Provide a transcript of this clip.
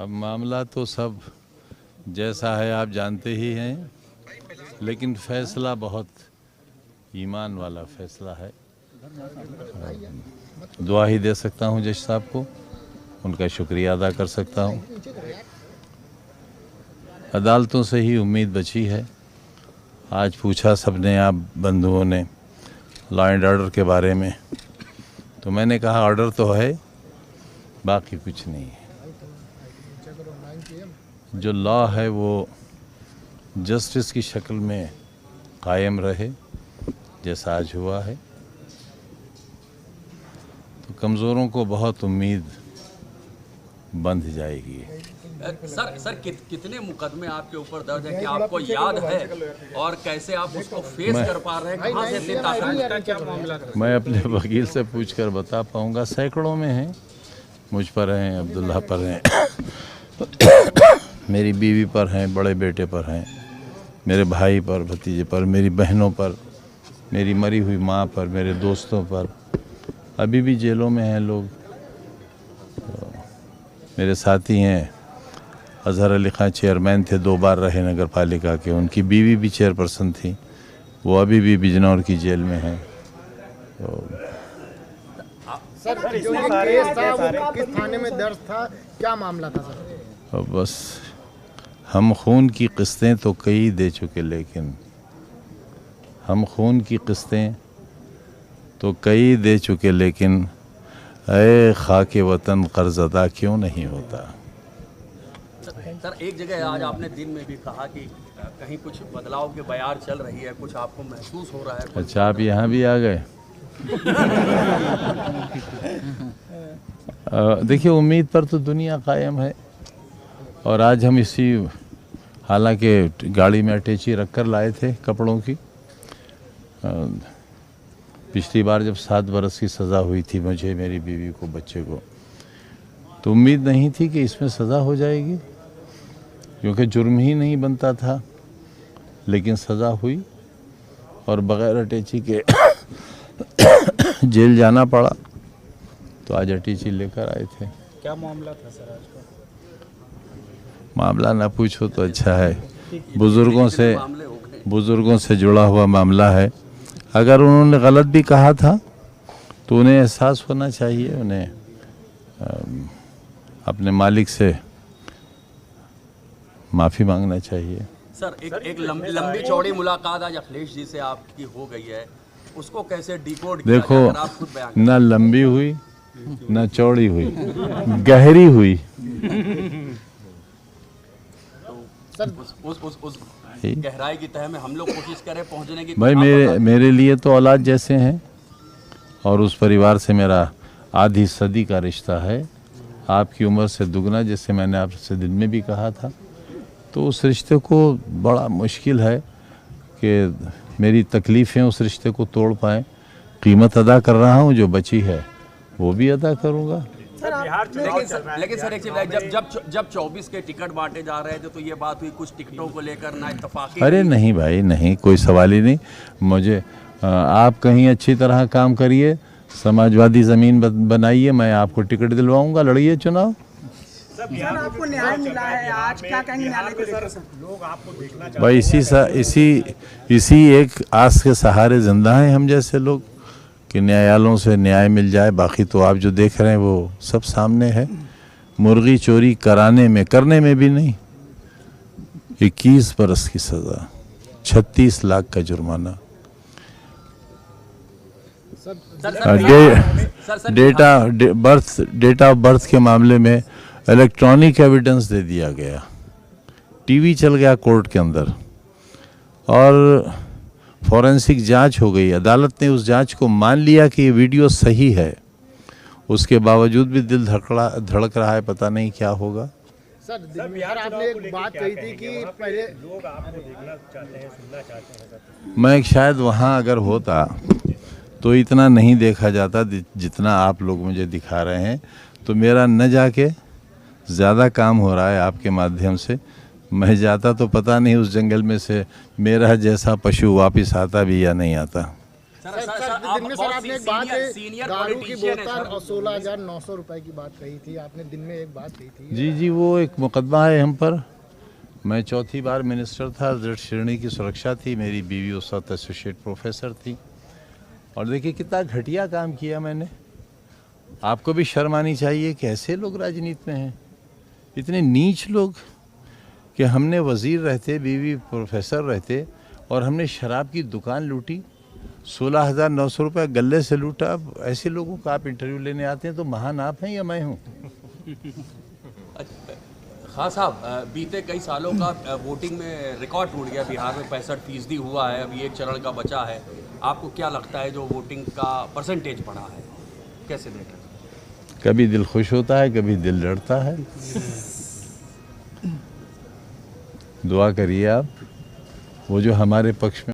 अब मामला तो सब जैसा है आप जानते ही हैं, लेकिन फैसला बहुत ईमान वाला फैसला है। दुआ ही दे सकता हूं जज साहब को, उनका शुक्रिया अदा कर सकता हूं। अदालतों से ही उम्मीद बची है। आज पूछा सबने, आप बंधुओं ने, लॉ एंड ऑर्डर के बारे में, तो मैंने कहा ऑर्डर तो है, बाकी कुछ नहीं है। जो लॉ है वो जस्टिस की शक्ल में कायम रहे, जैसा आज हुआ है। तो कमज़ोरों को बहुत उम्मीद बंध जाएगी। सर कितने मुकदमे आपके ऊपर दर्ज है कि आपको याद है, और कैसे आप उसको फेस कर पा रहे हैं? कहाँ से इतनी ताकत? क्या मामला था? मैं अपने वकील से पूछकर बता पाऊंगा। सैकड़ों में हैं, मुझ पर हैं, अब्दुल्ला पर हैं, मेरी बीवी पर हैं, बड़े बेटे पर हैं, मेरे भाई पर, भतीजे पर, मेरी बहनों पर, मेरी मरी हुई माँ पर, मेरे दोस्तों पर। अभी भी जेलों में हैं लोग। तो मेरे साथी हैं, अजहर अली खान चेयरमैन थे, 2 बार रहे नगर पालिका के, उनकी बीवी भी चेयरपर्सन थी, वो अभी भी बिजनौर की जेल में हैं। तो सर, जो ये केस था वो किस थाने में दर्ज था, क्या मामला था सर? बस हम खून की किस्तें तो कई दे चुके, लेकिन हम खून की किस्तें तो कई दे चुके, लेकिन ऐ खाके वतन कर्ज अदा क्यों नहीं होता। सर, एक जगह आज आपने दिन में भी कहा कि कहीं कुछ बदलाव के बयार चल रही है, कुछ आपको महसूस हो रहा है? अच्छा, आप यहाँ भी आ गए। देखिए, उम्मीद पर तो दुनिया कायम है, और आज हम इसी, हालांकि गाड़ी में अटैची रख कर लाए थे कपड़ों की। पिछली बार जब 7 बरस की सज़ा हुई थी मुझे, मेरी बीवी को, बच्चे को, तो उम्मीद नहीं थी कि इसमें सज़ा हो जाएगी, क्योंकि जुर्म ही नहीं बनता था, लेकिन सज़ा हुई और बग़ैर अटैची के जेल जाना पड़ा। तो आज अटैची लेकर आए थे। क्या मामला था सर आज का? मामला ना पूछो तो अच्छा है। बुज़ुर्गों से जुड़ा हुआ मामला है। अगर उन्होंने गलत भी कहा था तो उन्हें एहसास होना चाहिए, उन्हें अपने मालिक से माफ़ी मांगना चाहिए। सर, एक लंबी चौड़ी मुलाकात आज अखिलेश जी से आपकी हो गई है, उसको कैसे डिकोड किया देखो, जाए? आप खुद बयान ना लंबी हुई, ना चौड़ी हुई, गहरी हुई। तो उस गहराई की तह में हम लोग कोशिश करें पहुंचने की। भाई, मेरे लिए तो औलाद जैसे हैं, और उस परिवार से मेरा आधी सदी का रिश्ता है, आपकी उम्र से दुगना, जैसे मैंने आपसे दिन में भी कहा था। तो उस रिश्ते को बड़ा मुश्किल है कि मेरी तकलीफ़ें उस रिश्ते को तोड़ पाएँ। कीमत अदा कर रहा हूँ, जो बची है वो भी अदा करूँगा। लेकिन सर, एक चीज, जब 24 के टिकट बांटे जा रहे थे तो ये बात हुई कुछ टिकटों को लेकर ना इत्तेफाकी। अरे नहीं भाई, नहीं, कोई सवाल ही नहीं। मुझे आप कहीं अच्छी तरह काम करिए, समाजवादी ज़मीन बनाइए, मैं आपको टिकट दिलवाऊंगा, लड़िए चुनाव। सर, आपको न्याय मिला है, आज क्या कहेंगे न्यायालय को लेकर? लोग आपको देखना चाहते भाई, इसी एक आस के सहारे जिंदा हैं हम जैसे लोग, कि न्यायालयों से न्याय मिल जाए। बाकी तो आप जो देख रहे हैं वो सब सामने है। मुर्गी चोरी करने में भी नहीं, 21 बरस की सज़ा, 36 लाख का जुर्माना। डेट ऑफ बर्थ के मामले में इलेक्ट्रॉनिक एविडेंस दे दिया गया, टीवी चल गया कोर्ट के अंदर, और फॉरेंसिक जांच हो गई। अदालत ने उस जांच को मान लिया कि ये वीडियो सही है, उसके बावजूद भी दिल धड़क रहा है, पता नहीं क्या होगा। सर, आपने एक बात कही थी कि पहले लोग आपको देखना चाहते हैं, सुनना चाहते हैं। मैं शायद वहाँ अगर होता तो इतना नहीं देखा जाता जितना आप लोग मुझे दिखा रहे हैं। तो मेरा न जाके ज़्यादा काम हो रहा है आपके माध्यम से। मैं जाता तो पता नहीं उस जंगल में से मेरा जैसा पशु वापस आता भी या नहीं आता। दिन में सर आपने एक बात सीनियर दारू की पॉलिटिशियन है बोतल सर। और 16,900 रुपए की बात कही थी आपने, दिन में एक बात कही थी। जी जी, वो एक मुकदमा है हम पर। मैं चौथी बार मिनिस्टर था, दृढ़ श्रेणी की सुरक्षा थी, मेरी बीवी उस वक्त एसोसिएट प्रोफेसर थी। और देखिए कितना घटिया काम किया मैंने। आपको भी शर्म आनी चाहिए कि ऐसे लोग राजनीति में हैं, इतने नीच लोग कि हमने वजीर रहते, बीवी प्रोफेसर रहते, और हमने शराब की दुकान लूटी, 16,900 रुपये गले से लूटा। अब ऐसे लोगों का आप इंटरव्यू लेने आते हैं तो महान आप हैं या मैं हूँ? हाँ साहब, बीते कई सालों का वोटिंग में रिकॉर्ड टूट गया। बिहार में 65% हुआ है, अभी एक चरण का बचा है। आपको क्या लगता है जो वोटिंग का परसेंटेज बढ़ा है, कैसे देखें? कभी दिल खुश होता है, कभी दिल डरता है। दुआ करिए आप, वो जो हमारे पक्ष में